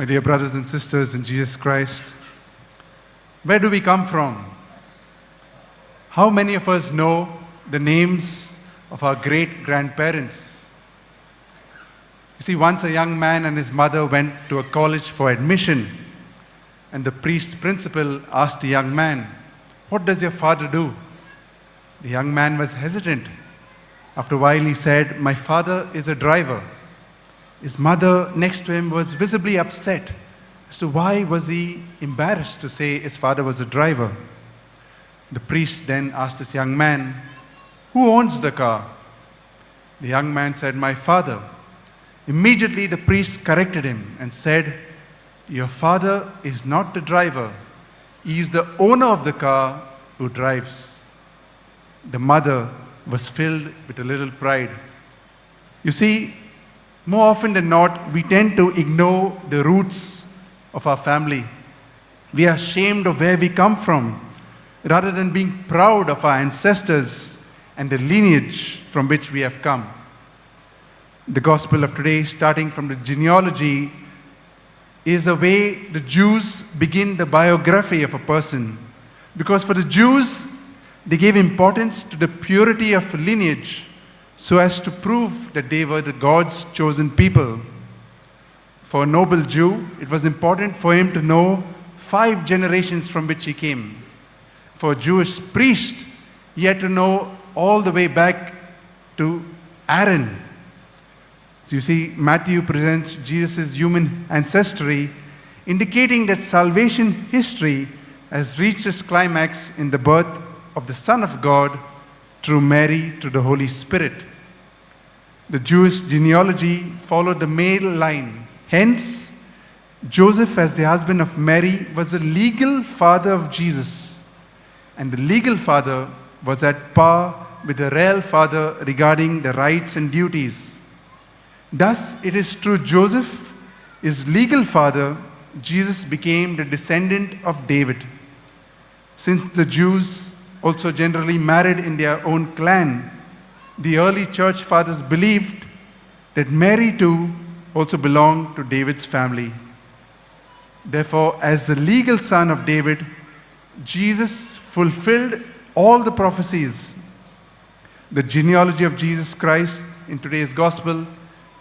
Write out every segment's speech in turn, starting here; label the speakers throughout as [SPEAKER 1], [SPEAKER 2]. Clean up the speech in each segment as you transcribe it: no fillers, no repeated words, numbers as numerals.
[SPEAKER 1] My dear brothers and sisters in Jesus Christ, where do we come from? How many of us know the names of our great-grandparents? You see, once a young man and his mother went to a college for admission, and the priest principal asked the young man, "What does your father do?" The young man was hesitant. After a while he said, "My father is a driver." His mother next to him was visibly upset as to why was he embarrassed to say his father was a driver. The priest then asked this young man, "Who owns the car?" The young man said, "My father." Immediately the priest corrected him and said, "Your father is not the driver. He is the owner of the car who drives." The mother was filled with a little pride. You see, more often than not, we tend to ignore the roots of our family. We are ashamed of where we come from, rather than being proud of our ancestors and the lineage from which we have come. The gospel of today, starting from the genealogy, is a way the Jews begin the biography of a person. Because for the Jews, they gave importance to the purity of lineage so as to prove that they were the God's chosen people. For a noble Jew, it was important for him to know 5 generations from which he came. For a Jewish priest, he had to know all the way back to Aaron. So you see, Matthew presents Jesus' human ancestry, indicating that salvation history has reached its climax in the birth of the Son of God through Mary to the Holy Spirit. The Jewish genealogy followed the male line. Hence, Joseph, as the husband of Mary, was the legal father of Jesus. And the legal father was at par with the real father regarding the rights and duties. Thus, it is through Joseph, his legal father, Jesus became the descendant of David. Since the Jews also generally married in their own clan, the early church fathers believed that Mary too also belonged to David's family. Therefore, as the legal son of David, Jesus fulfilled all the prophecies. The genealogy of Jesus Christ in today's gospel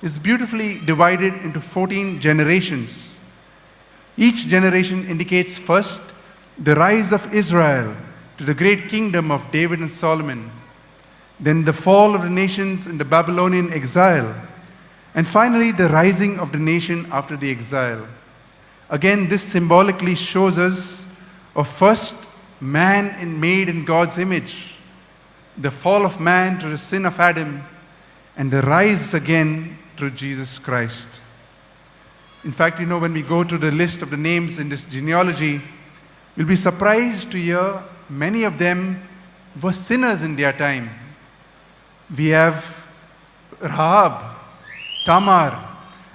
[SPEAKER 1] is beautifully divided into 14 generations. Each generation indicates first the rise of Israel to the great kingdom of David and Solomon, then the fall of the nations in the Babylonian exile, and finally the rising of the nation after the exile. Again, this symbolically shows us a first man made in God's image, the fall of man through the sin of Adam, and the rise again through Jesus Christ. In fact, when we go to the list of the names in this genealogy, we'll be surprised to hear many of them were sinners in their time. We have Rahab, Tamar,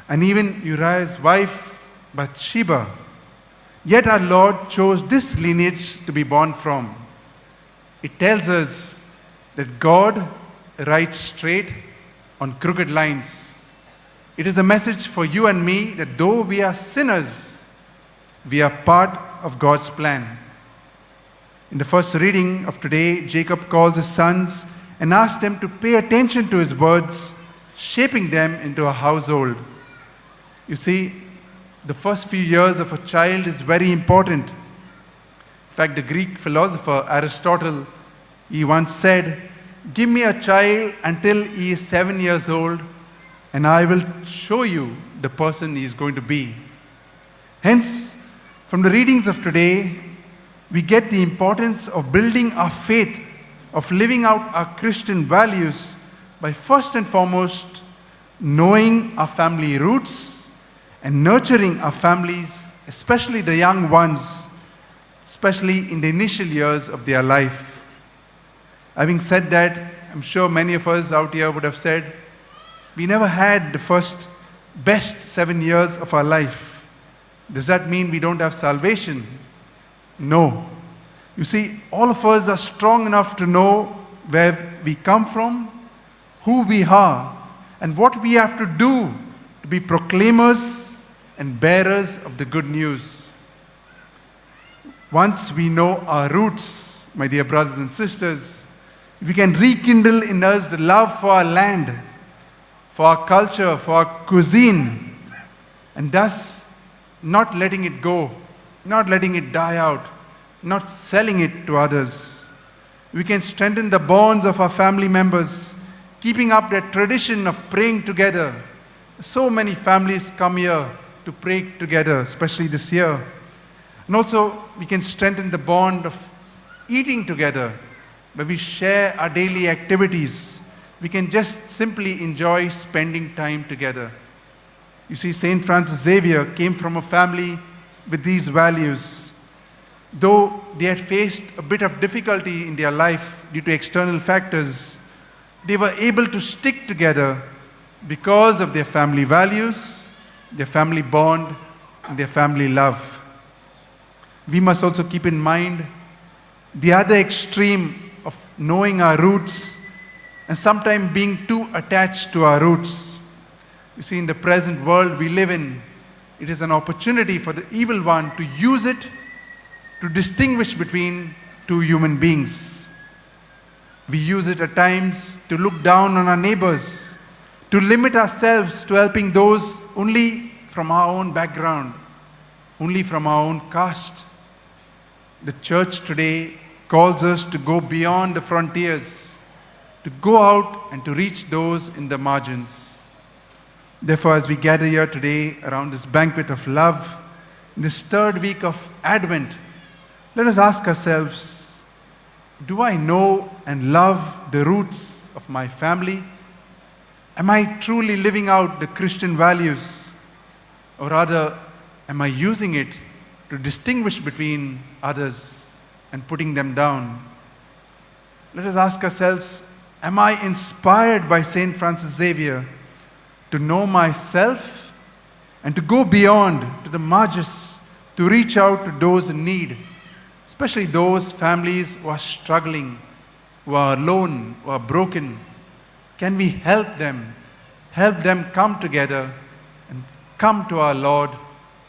[SPEAKER 1] and even Uriah's wife, Bathsheba. Yet our Lord chose this lineage to be born from. It tells us that God writes straight on crooked lines. It is a message for you and me that though we are sinners, we are part of God's plan. In the first reading of today, Jacob calls his sons and asks them to pay attention to his words, shaping them into a household. You see, the first few years of a child is very important. In fact, the Greek philosopher Aristotle, he once said, "Give me a child until he is 7 years old, and I will show you the person he is going to be." Hence, from the readings of today, we get the importance of building our faith, of living out our Christian values by first and foremost knowing our family roots and nurturing our families, especially the young ones, especially in the initial years of their life. Having said that, I'm sure many of us out here would have said, we never had the first best 7 years of our life. Does that mean we don't have salvation? No. You see, all of us are strong enough to know where we come from, who we are, and what we have to do to be proclaimers and bearers of the good news. Once we know our roots, my dear brothers and sisters, we can rekindle in us the love for our land, for our culture, for our cuisine, and thus not letting it go, not letting it die out, not selling it to others. We can strengthen the bonds of our family members, keeping up that tradition of praying together. So many families come here to pray together, especially this year. And also, we can strengthen the bond of eating together, where we share our daily activities. We can just simply enjoy spending time together. You see, St. Francis Xavier came from a family with these values. Though they had faced a bit of difficulty in their life due to external factors, they were able to stick together because of their family values, their family bond, and their family love. We must also keep in mind the other extreme of knowing our roots and sometimes being too attached to our roots. You see, in the present world we live in, it is an opportunity for the evil one to use it to distinguish between two human beings. We use it at times to look down on our neighbors, to limit ourselves to helping those only from our own background, only from our own caste. The church today calls us to go beyond the frontiers, to go out and to reach those in the margins. Therefore, as we gather here today around this banquet of love, in this third week of Advent, let us ask ourselves, do I know and love the roots of my family? Am I truly living out the Christian values? Or rather, am I using it to distinguish between others and putting them down? Let us ask ourselves, am I inspired by St. Francis Xavier to know myself and to go beyond to the margins, to reach out to those in need, especially those families who are struggling, who are alone, who are broken? Can we help them come together and come to our Lord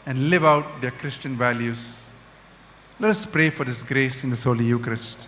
[SPEAKER 1] and live out their Christian values? Let us pray for this grace in this Holy Eucharist.